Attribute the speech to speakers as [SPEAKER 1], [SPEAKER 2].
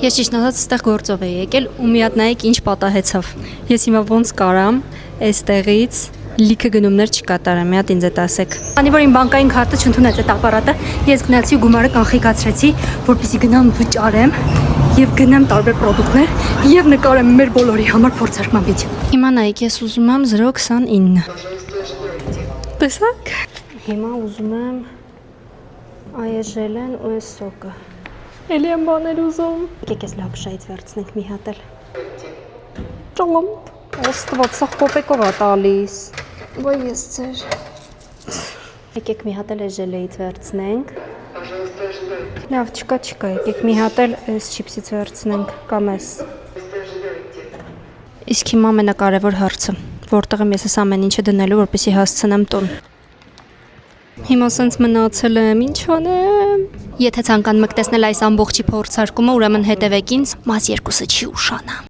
[SPEAKER 1] Ես ճիշտ ասած այստեղ գործով էի եկել ու մի հատ նայեք ինչ պատահեցավ։ Ես հիմա ոնց կարամ այստեղից լիքը գնումներ չկատարեմ, մի հատ ինձ էդ ասեք։ Քանի որ իմ բանկային քարտը չընդունեց այդ ապարատը, ես գնացի ու գումարը կանխիկացրեցի, որպեսզի գնամ վճարեմ եւ գնամ տարբեր պրոդուկտներ եւ նկարեմ մեր բոլորի համար փորձարկման վիդեո։ Հիմա նայեք, ես ուզում եմ 0.29։ Տեսա՞ք։ Հիմա ուզում եմ այեժելեն ու այս սոկը։ Էլի եմ բաներ ուզում։ Եկեք ես լապշայից վերցնենք մի հատ էլ։ Ճամփ, Աստված, սա կոպեկով է տալիս։ Ոայ ես ձեր։ Եկեք մի հատ էլ այս ժելեից վերցնենք։ Լավ, չկա, եկեք մի հատ էլ այս չիպսից վերցնենք կամ այս։ Իսկ հիմա ամենակարևոր հարցը, որտեղ եմ ես այս ամեն ինչը դնելու, որպեսզի հասցնեմ տուն։ Հիմա սենց մնացել եմ, ինչ անեմ։ Եթե ցանկանում եք տեսնել այս ամբողջի փորձարկումը, ուրեմն հետևեք ինձ, մաս 2-ը չի ուշանա։